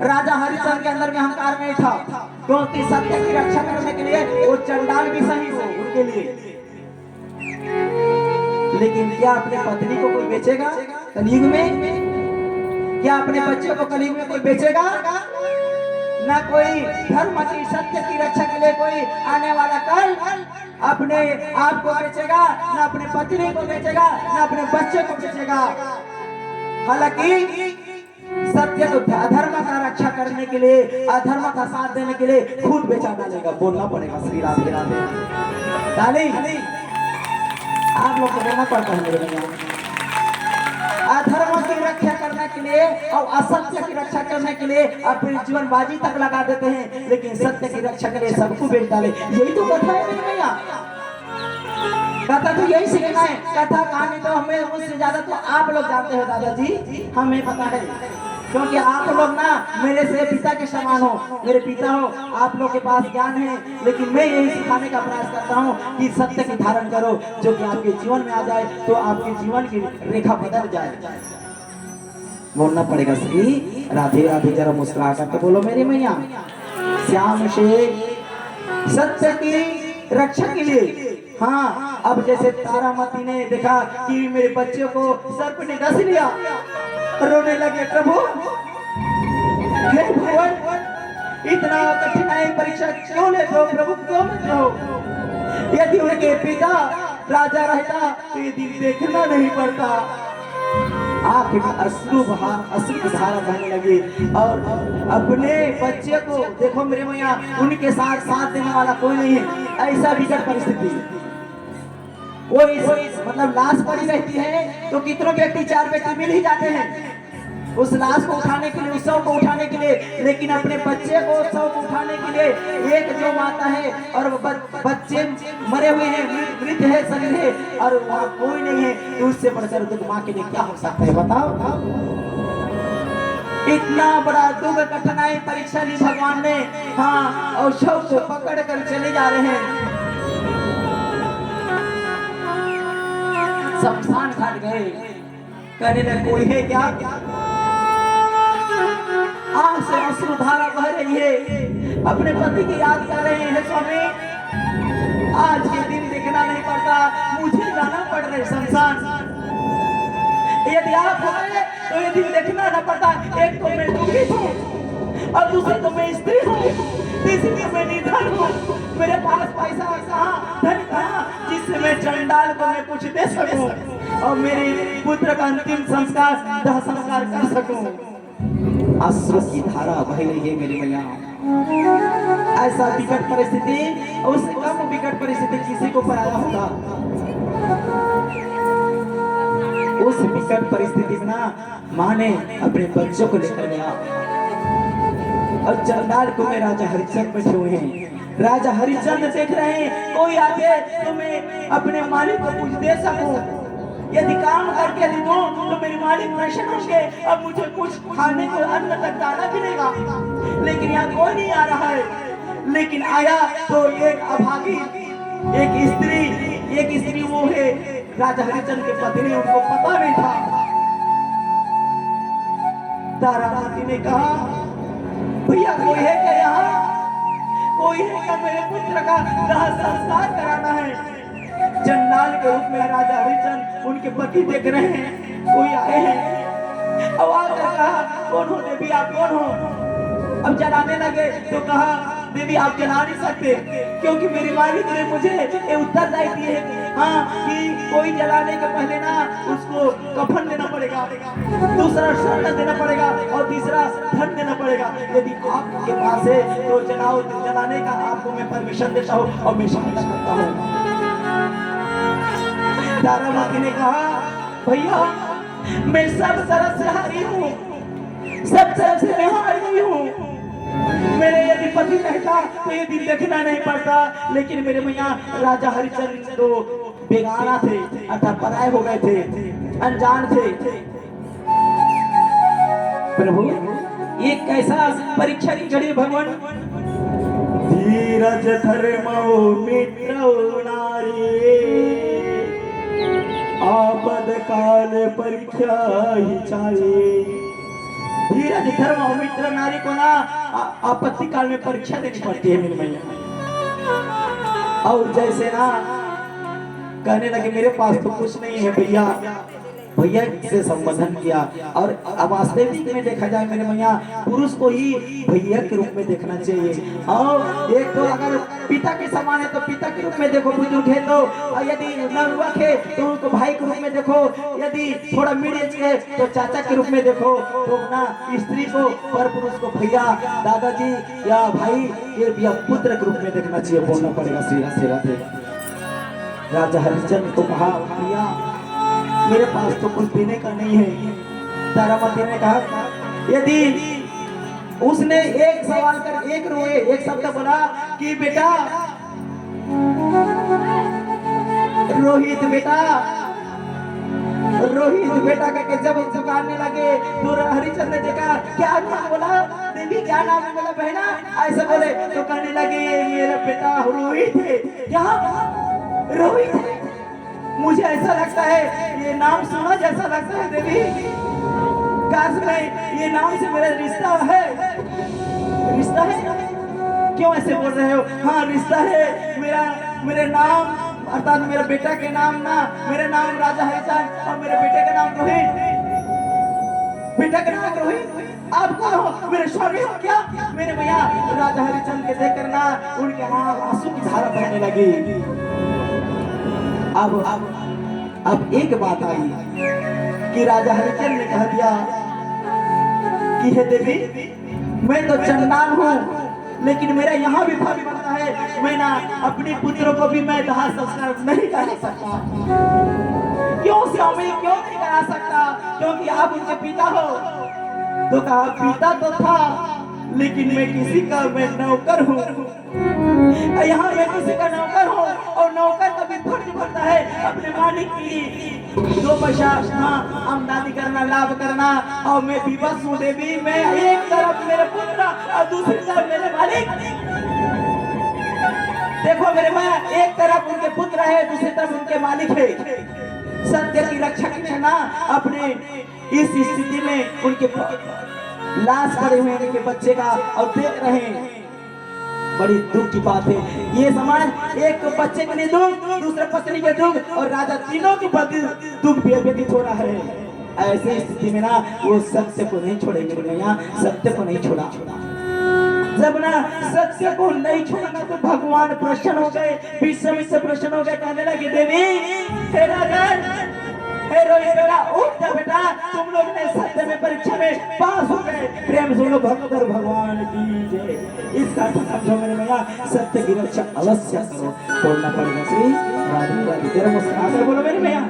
राजा हरिश्चंद्र के अंदर में अहंकार नहीं था, क्योंकि सत्य की रक्षा करने के लिए वो चंडाल भी सही हो उनके लिए। लेकिन क्या अपने पत्नी को कोई बेचेगा कलयुग में? क्या अपने बच्चों को कलयुग में कोई बेचेगा? ना कोई धर्म की सत्य की रक्षा के लिए कोई आने वाला कल अपने आप को बेचेगा, ना अपने पत्नी को बेचेगा, ना अपने बच्चे को बेचेगा। हालांकि सत्य तो अधर्म का रक्षा करने के लिए, अधर्म का साथ देने के लिए खुद बेचा डालेगा। बोलना पड़ेगा श्री राम के राधे डाली। आप लोग को बोलना पड़ता है मेरे भैया। अधर्म की रक्षा करने के लिए और असत्य की रक्षा करने के लिए अपने जीवन बाजी तक लगा देते हैं, लेकिन सत्य की रक्षा के लिए सबको बेच डाले। यही तो कथा है मेरे भैया। कथा तो यही सीखना है। कथा कहानी तो हमें उससे ज्यादा तो आप लोग जानते हो दादाजी, हमें पता है, क्योंकि आप लोग ना मेरे से पिता के समान हो, मेरे पिता हो, आप लोग के पास ज्ञान है। लेकिन मैं यही सिखाने का प्रयास करता हूँ कि सत्य की धारण करो, जो कि आपके जीवन में आ जाए तो आपके जीवन की रेखा बदल जाए। बोलना पड़ेगा श्री राधे राधे। जरा मुस्कुरा कर तो बोलो मेरी मैया। श्याम से सत्य की रक्षा के लिए। हाँ, अब जैसे तारामती ने देखा कि मेरे बच्चे को सर्प ने डस लिया, रोने लगे, प्रभु हे भगवान इतना कठिनाई परीक्षा क्यों लेते हो प्रभु, क्यों लेते हो? यदि उनके पिता राजा रहता तो ये दिन देखना नहीं पड़ता। आंख में अश्रु की धारा बहने लगी और अपने बच्चे को देखो मेरे मैया, उनके साथ साथ देने वाला कोई नहीं है। ऐसा विकट परिस्थिति, वो मतलब लाश पड़ी रहती है तो कितनों व्यक्ति चार व्यक्ति मिल ही जाते हैं उस लाश को उठाने के लिए, उस शव को उठाने के लिए। लेकिन अपने बच्चे को शव को उठाने के लिए एक जो माता है और बच्चे मरे हुए हैं, मृत है, शरीर है और वहाँ कोई नहीं है, तो उससे बढ़कर दुख माँ के लिए क्या हो सकता है बताओ? इतना बड़ा दुख कठिनाई परीक्षा ली भगवान ने। हाँ, और शव को पकड़ कर चले जा रहे हैं, शमशान घाट गए। कहने लगे कोई है क्या? आंख से अश्रुधारा बह रही है, अपने पति की याद कर रहे हैं। स्वामी आज के दिन देखना नहीं पड़ता, मुझे जाना पड़ रहा है शमशान। यदि आप हो गए तो ये दिन देखना न पड़ता। एक तो मैं दुखी हूँ और दूसरी तो मैं स्त्री हूँ, तीसरी मैं निर्धन हूँ। मेरे पास पैसा कहाँ, धन कहाँ, जिससे मैं चंडाल को मैं कुछ दे सकूं और मेरे पुत्र का अंतिम संस्कार दाह संस्कार कर सकूं। अश्रु की धारा बह रही है मेरी मैया। ऐसा विकट परिस्थिति, उससे कम विकट परिस्थिति किसी को पर आया होगा। उस विकट परिस्थिति में ना माँ ने अपने बच्चों को लेकर गया और चंडाल को में राजा हरिश्चंद्र बैठे हुए हैं। राजा हरिश्चंद्र देख रहे हैं कोई आगे तो मैं अपने मालिक को कुछ दे सकूं, यदि काम करके दूं तो मेरे मालिक प्रसन्न होंगे और मुझे कुछ खाने को अन्न तक दाना मिलेगा। लेकिन यहाँ कोई नहीं आ रहा है। लेकिन आया तो एक अभागी, एक स्त्री वो है राजा हरिश्चंद्र के पत्नी, उनको पता नहीं था। तारामती ने कहा भैया कोई है क्या यहाँ? कोई है क्या? मेरे पुत्र का दाह संस्कार कराना है। चंडाल के रूप में राजा हरिश्चंद्र उनके पति देख रहे हैं, कोई आए हैं। आवाज कहा कौन हो देवी, आप कौन हो? अब जलाने लगे तो कहा देवी आप जला नहीं सकते, क्योंकि मेरी मालिक ने मुझे ये उत्तरदायी दिए है हाँ कि कोई जलाने के पहले ना उसको कफन देना पड़ेगा, दूसरा स्वर्ण देना पड़ेगा और तीसरा धन देना पड़ेगा। यदि आपके पास है तो जलाओ, जलाने का आपको मैं परमिशन देता हूँ और मैं सहायता करता हूँ। तारामती ने कहा भैया मैं सब तरफ से हारी हूँ, सब तरफ से मैं हार गई हूँ। मेरे यदि पति रहता तो ये दिन देखना नहीं पड़ता, लेकिन मेरे भैया राजा हरिश्चंद्र तो बेगाना थे, अर्थात पराये हो गए थे, अनजान थे। प्रभु ये कैसा परीक्षा की घड़ी भगवान। धीरज धर्मो मित्रौ नारी, आपद काल परीक्षा ही चाहिए। धीरज धर्म और मित्र नारी को ना आपत्ति काल में परीक्षा देनी पड़ती है मेरी मैया। और जैसे ना कहने लगे मेरे पास तो कुछ नहीं है भैया, भैया से संबोधन किया। और वास्तविक में देखा जाए मेरे मैया, पुरुष को ही भैया के रूप में देखना चाहिए। और एक तो अगर पिता के समान है तो पिता के रूप में देखो, बुजुर्ग है तो, यदि नवयुवक है तो उनको भाई के रूप में देखो, यदि थोड़ा मिड एज है तो चाचा के रूप में देखो। तो ना स्त्री को पर पुरुष को भैया, दादाजी या भाई या पुत्र के रूप में देखना चाहिए, बोलना पड़ेगा श्री राधे। राजा हरिश्चंद्र को कहा भैया मेरे पास तो कुछ देने का नहीं है। तारामती ने कहा यदि उसने एक सवाल कर एक रोए एक शब्द बोला कि बेटा रोहित बेटा, रोहित बेटा कहके जब पुकारने लगे तो हरिचंद्र ने देखा क्या नाम बोला, देवी क्या नाम है बोला, बहना ऐसे बोले तो कहने लगे मेरा बेटा रोहित है। क्या रोहित है? मुझे ऐसा लगता है ये नाम सुना जैसा लगता है देवी, काश में ये नाम से मेरा रिश्ता है। रिश्ता है? क्यों ऐसे बोल रहे हो? हाँ रिश्ता है मेरा, मेरे नाम अर्थात मेरे बेटा के नाम ना, मेरा नाम राजा हरिचंद्र और मेरे बेटे का नाम रोहित। बेटा का नाम रोहित, आप कौन हो? मेरे स्वामी हो क्या? मेरे भैया राजा हरिचंद्र के देखकर ना उनके आंसू की धारा बहने लगी। अब एक बात आई कि राजा हरिचंद्र ने कह दिया कि हे देवी मैं तो चंडाल हूँ, लेकिन मेरा यहाँ भी फर्ज बनता है, मैं ना अपने पुत्रों को भी मैं दाह संस्कार नहीं करा सकता। क्यों स्वामी क्यों नहीं करा सकता? क्योंकि आप उनके पिता हो। तो कहा पिता तो था लेकिन मैं किसी का मैं नौकर हूँ, यहाँ मैं किसी का नौकर हूँ और नौकर का भी फर्ज बनता है अपने मालिक की दो पैसा आमदनी करना, लाभ करना। और मैं विवश हूँ देवी, मैं एक तरफ मेरे पुत्र और दूसरी तरफ मेरे मालिक। देखो मेरे माँ, एक तरफ उनके पुत्र है, दूसरी तरफ उनके मालिक है। सत्य की रक्षा करना ना अपने इस स्थिति में उनके लाश पड़े हुए उनके बच्चे का और देख रहे हैं, बड़ी दुख की बात है। ये समाज एक बच्चे के लिए दुख, दूसरे पत्नी के दुख और राजा तीनों के प्रति दुख व्यतीत हो रहा है। ऐसी स्थिति में ना वो सत्य को नहीं छोड़ेंगे भैया, सत्य को नहीं छोड़ा। जब ना सत्य को नहीं छोड़ना तो भगवान प्रसन्न हो गए, विश्व से प्रसन्न हो गए, कहने लगे देवी हे राजा हे रोहित बेटा उठ जा बेटा, तुम लोग ने सत्य में परीक्षा में पास हो गए। प्रेम सुनो भक्त और भगवान की जय। इसका समझो मेरे भैया, सत्य की रक्षा अवश्य करो, बोलना पड़ेगा श्री राधे राधे। तेरा मुस्कुरा कर बोलो मेरे भैया।